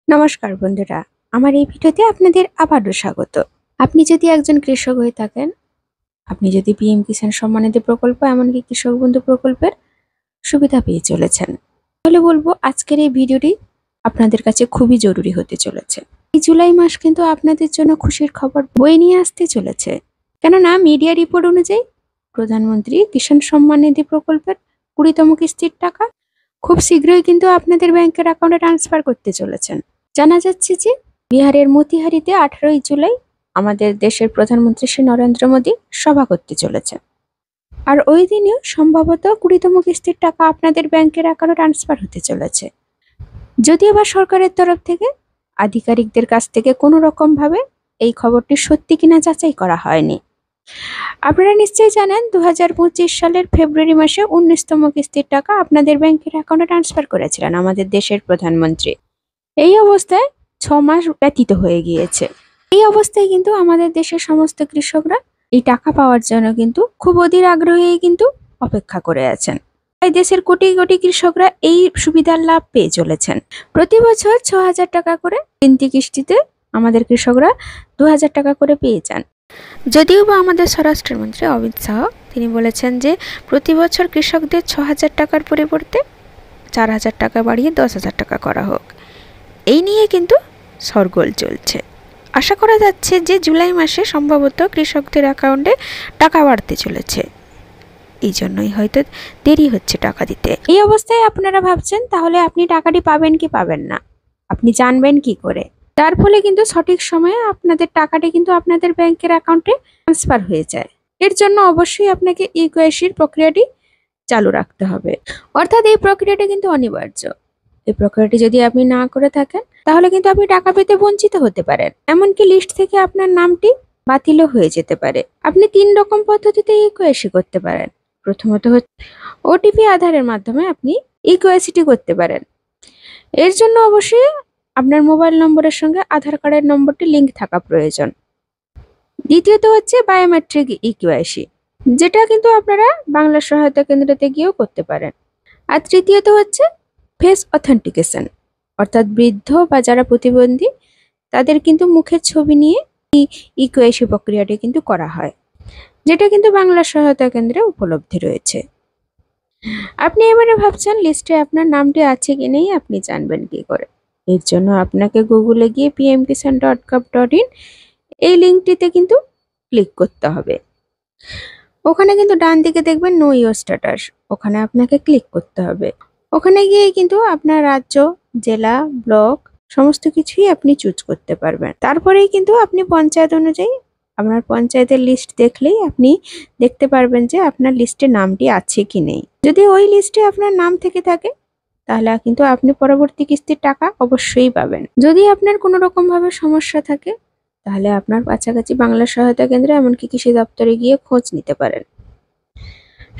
নমস্কার বন্ধুরা, আমার এই ভিডিওতে আপনাদের আবারও স্বাগত। আপনি যদি একজন কৃষক হয়ে থাকেন, আপনি যদি পিএম কিষাণ সম্মান নিধি প্রকল্প এমনকি কৃষক বন্ধু প্রকল্পের সুবিধা পেয়ে চলেছেন, তাহলে বলবো আজকের এই ভিডিওটি আপনাদের কাছে খুবই জরুরি হতে চলেছে। এই জুলাই মাস কিন্তু আপনাদের জন্য খুশির খবর বয়ে নিয়ে আসতে চলেছে, কেননা মিডিয়া রিপোর্ট অনুযায়ী প্রধানমন্ত্রী কিষাণ সম্মান নিধি প্রকল্পের 20তম কিস্তির টাকা খুব শীঘ্রই কিন্তু আপনাদের ব্যাংকের অ্যাকাউন্টে ট্রান্সফার করতে চলেছেন। জানা যাচ্ছে যে বিহারের মতিহারিতে 18ই জুলাই আমাদের দেশের প্রধানমন্ত্রী শ্রী নরেন্দ্র মোদী সভা করতে চলেছে, আর ওই দিনেও সম্ভবত 20তম কিস্তির টাকা আপনাদের ব্যাংকের অ্যাকাউন্টে ট্রান্সফার হতে চলেছে। যদিও বা সরকারের তরফ থেকে আধিকারিকদের কাছ থেকে কোনো রকম ভাবে এই খবরটি সত্যি কিনা যাচাই করা হয়নি। আপনারা নিশ্চয়ই জানেন 2025 সালের ফেব্রুয়ারি মাসে 19তম কিস্তির টাকা আপনাদের ব্যাংকের অ্যাকাউন্টে ট্রান্সফার করেছিলেন আমাদের দেশের প্রধানমন্ত্রী। এই অবস্থায় 6 মাস ব্যতীত হয়ে গিয়েছে। এই অবস্থায় কিন্তু আমাদের দেশের সমস্ত কৃষকরা এই টাকা পাওয়ার জন্য কিন্তু খুব অধীর আগ্রহে কিন্তু অপেক্ষা করে আছেন। তাই দেশের কোটি কোটি কৃষকরা এই সুবিধার লাভ পেয়ে চলেছেন। প্রতি বছর 6,000 টাকা করে 3টি কিস্তিতে আমাদের কৃষকরা 2,000 টাকা করে পেয়ে যান। যদিও বা আমাদের স্বরাষ্ট্রমন্ত্রী অমিত শাহ তিনি বলেছেন যে প্রতি বছর কৃষকদের 6,000 টাকার পরিবর্তে 4,000 টাকা বাড়িয়ে 10,000 টাকা করা হোক। এই নিয়ে কিন্তু শোরগোল চলছে। আশা করা যাচ্ছে যে জুলাই মাসে সম্ভবত কৃষকদের অ্যাকাউন্টে টাকা বাড়তে চলেছে, এই জন্যই হয়তো দেরি হচ্ছে টাকা দিতে। এই অবস্থায় আপনারা ভাবছেন তাহলে আপনি টাকাটি পাবেন কি পাবেন না, আপনি জানবেন কি করে? তার ফলে কিন্তু সঠিক সময়ে আপনাদের টাকাটি কিন্তু আপনাদের ব্যাংকের অ্যাকাউন্টে ট্রান্সফার হয়ে যায়। এর জন্য অবশ্যই আপনাকে ইকেওয়াইসির প্রক্রিয়াটি চালু রাখতে হবে, অর্থাৎ এই প্রক্রিয়াটি কিন্তু অনিবার্য। এই প্রক্রিয়াটি যদি আপনি না করে থাকেন তাহলে কিন্তু আপনি টাকা পেতে বঞ্চিত হতে পারেন, এমনকি লিস্ট থেকে আপনার নামটি বাতিলও হয়ে যেতে পারে। আপনি 3 রকম পদ্ধতিতে ইকেওয়াইসি করতে পারেন। প্রথমত হচ্ছে ওটিপি আধারের মাধ্যমে আপনি ইকেওয়াইসিটি করতে পারেন। এর জন্য অবশ্যই আপনার মোবাইল নম্বরের সঙ্গে আধার কার্ডের নম্বরটি লিংক থাকা প্রয়োজন। দ্বিতীয়ত হচ্ছে বায়োমেট্রিক ইকেওয়াইসি, যেটা কিন্তু আপনারা বাংলা সহায়তা কেন্দ্রতে গিয়েও করতে পারেন। আর তৃতীয়ত হচ্ছে ফেস অথেন্টিকেশন, অর্থাৎ বৃদ্ধ বা যারা প্রতিবন্ধী তাদের কিন্তু মুখের ছবি নিয়ে ইকেওয়াইসি প্রক্রিয়াটি কিন্তু করা হয়, যেটা কিন্তু বাংলা সহায়তা কেন্দ্রে উপলব্ধ রয়েছে। আপনি এবারে ভাবছেন লিস্টে আপনার নামটি আছে কি নেই আপনি জানবেন কি করে? এর জন্য আপনাকে গুগলে গিয়ে pmkisan.gov.in এই লিঙ্কটিতে কিন্তু ক্লিক করতে হবে। ওখানে কিন্তু ডান দিকে দেখবেন নো ইওর স্ট্যাটাস, ওখানে আপনাকে ক্লিক করতে হবে। ওখানে গিয়ে কিন্তু আপনার রাজ্য, জেলা, ব্লক সমস্ত কিছুই আপনি চুজ করতে পারবেন। তারপরেই কিন্তু আপনি পঞ্চায়েত অনুযায়ী আপনার পঞ্চায়েতের লিস্ট দেখলেই আপনি দেখতে পারবেন যে আপনার লিস্টে নামটি আছে কি নেই। যদি ওই লিস্টে আপনার নাম থেকে থাকে তাহলে কিন্তু আপনি পরবর্তী কিস্তির টাকা অবশ্যই পাবেন। যদি আপনার কোনো রকম ভাবে সমস্যা থাকে তাহলে আপনার কাছাকাছি বাংলা সহায়তা কেন্দ্রে এমনকি কৃষি দপ্তরে গিয়ে খোঁজ নিতে পারেন।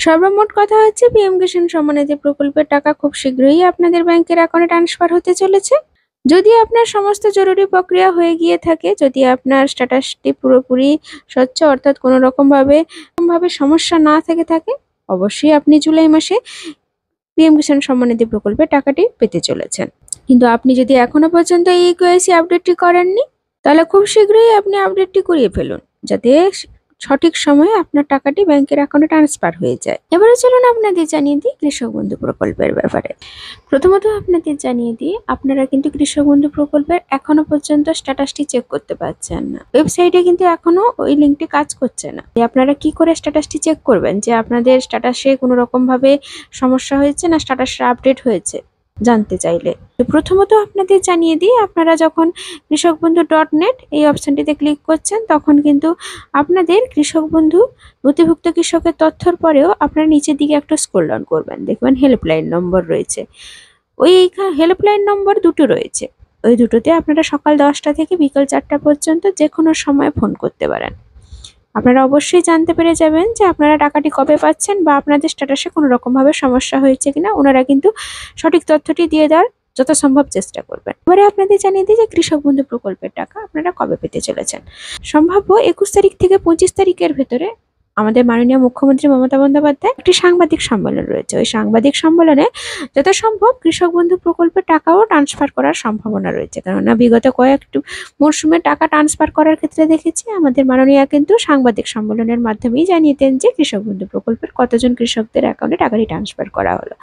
সর্বমোট কথা হচ্ছে পিএম কিষাণ সম্মান নিধি প্রকল্পের টাকা খুব শীঘ্রই আপনাদের ব্যাংকের অ্যাকাউন্টে ট্রান্সফার হতে চলেছে। যদি আপনার সমস্ত জরুরি প্রক্রিয়া হয়ে গিয়ে থাকে, যদি আপনার স্ট্যাটাসটি পুরোপুরি স্বচ্ছ অর্থাৎ কোনো রকম ভাবে সমস্যা না থেকে থাকে, অবশ্যই আপনি জুলাই মাসে পিএম কিষাণ সম্মান নিধি প্রকল্পের টাকাটি পেতে চলেছেন। কিন্তু আপনি যদি এখনো পর্যন্ত এই ইকেওয়াইসি আপডেটটি করেননি তাহলে খুব শীঘ্রই আপনি আপডেটটি করিয়ে ফেলুন, যাতে সঠিক সময়ে আপনার টাকাটি ব্যাংকের অ্যাকাউন্টে ট্রান্সফার হয়ে যায়। এবারে চলুন আপনাদের জানিয়ে দিই কৃষক বন্ধু প্রকল্পের ব্যাপারে। প্রথমত আপনাদের জানিয়ে দিই আপনারা কিন্তু কৃষক বন্ধু প্রকল্পের এখনো পর্যন্ত স্ট্যাটাসটি চেক করতে পারছেন না। ওয়েবসাইটে কিন্তু এখনো ওই লিঙ্কটি কাজ করছে না। আপনারা কি করে স্ট্যাটাসটি চেক করবেন যে আপনাদের স্ট্যাটাসে কোনো রকম ভাবে সমস্যা হয়েছে না স্ট্যাটাসটা আপডেট হয়েছে জানতে চাইলে? প্রথমত আপনাদের জানিয়ে দিই, আপনারা যখন কৃষক বন্ধু .net এই অপশনটিতে ক্লিক করছেন তখন কিন্তু আপনাদের কৃষক বন্ধু নথিভুক্ত কৃষকের তথ্যর পরেও আপনারা নিচের দিকে একটা স্ক্রল ডাউন করবেন, দেখবেন হেল্পলাইন নম্বর রয়েছে। ওই হেল্পলাইন নম্বর দুটো রয়েছে, ওই দুটোতে আপনারা সকাল 10টা থেকে বিকাল 4টা পর্যন্ত যে কোনো সময় ফোন করতে পারেন। আপনারা অবশ্যই জানতে পেরে যাবেন যে আপনারা টাকাটি কবে পাচ্ছেন বা আপনাদের স্ট্যাটাসে কোনো রকমভাবে সমস্যা হয়েছে কিনা। ওনারা কিন্তু সঠিক তথ্যটি দিয়ে দেওয়ার যত সম্ভব চেষ্টা করবেন। এবারে আপনাদের জানিয়ে দিই যে কৃষক বন্ধু প্রকল্পের টাকা আপনারা কবে পেতে চলেছেন। সম্ভাব্য 21 তারিখ থেকে 25 তারিখের ভেতরে আমাদের মাননীয় মুখ্যমন্ত্রী মমতা বন্দ্যোপাধ্যায় একটি সাংবাদিক সম্মেলন রয়েছে। ওই সাংবাদিক সম্মেলনে যথাসম্ভব কৃষক বন্ধু প্রকল্পের টাকাও ট্রান্সফার করার সম্ভাবনা রয়েছে, কেননা বিগত কয়েকটি মরশুমে টাকা ট্রান্সফার করার ক্ষেত্রে দেখেছি আমাদের মাননীয় কিন্তু সাংবাদিক সম্মেলনের মাধ্যমেই জানিয়ে দেন যে কৃষক বন্ধু প্রকল্পের কতজন কৃষকদের অ্যাকাউন্টে টাকাটি ট্রান্সফার করা হলো।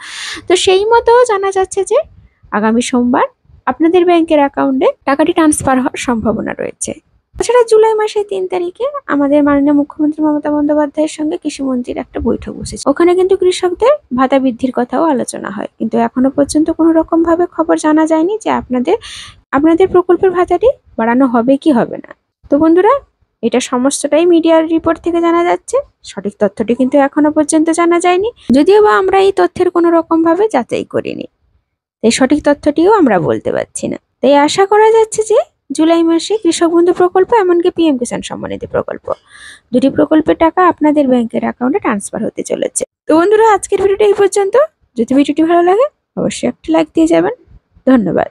তো সেই মতো জানা যাচ্ছে যে আগামী সোমবার আপনাদের ব্যাংকের অ্যাকাউন্টে টাকাটি ট্রান্সফার হওয়ার সম্ভাবনা রয়েছে। তাছাড়া জুলাই মাসের 3 তারিখে আমাদের মাননীয় মুখ্যমন্ত্রী মমতা বন্দ্যোপাধ্যায়ের সঙ্গে কৃষিমন্ত্রীর একটা বৈঠক বসেছে। ওখানে কিন্তু কৃষকদের ভাতা বৃদ্ধির কথাও আলোচনা হয়, কিন্তু এখনো পর্যন্ত কোনো রকম ভাবে খবর জানা যায়নি যে আপনাদের প্রকল্পের ভাতাটি বাড়ানো হবে কি হবে না। তো বন্ধুরা, এটা সমস্তটাই মিডিয়ার রিপোর্ট থেকে জানা যাচ্ছে, সঠিক তথ্যটি কিন্তু এখনো পর্যন্ত জানা যায়নি, যদিও বা আমরা এই তথ্যের কোনো রকম ভাবে যাচাই করিনি, তাই সঠিক তথ্যটিও আমরা বলতে পারছি না। তাই আশা করা যাচ্ছে যে জুলাই মাসে কৃষক বন্ধু প্রকল্প এমনকি পিএম কিষাণ সম্মানিধি প্রকল্প দুটি প্রকল্পের টাকা আপনাদের ব্যাংকের অ্যাকাউন্টে ট্রান্সফার হতে চলেছে। তো বন্ধুরা, আজকের ভিডিওটা এই পর্যন্ত। যদি ভিডিওটি ভালো লাগে অবশ্যই একটি লাইক দিয়ে যাবেন। ধন্যবাদ।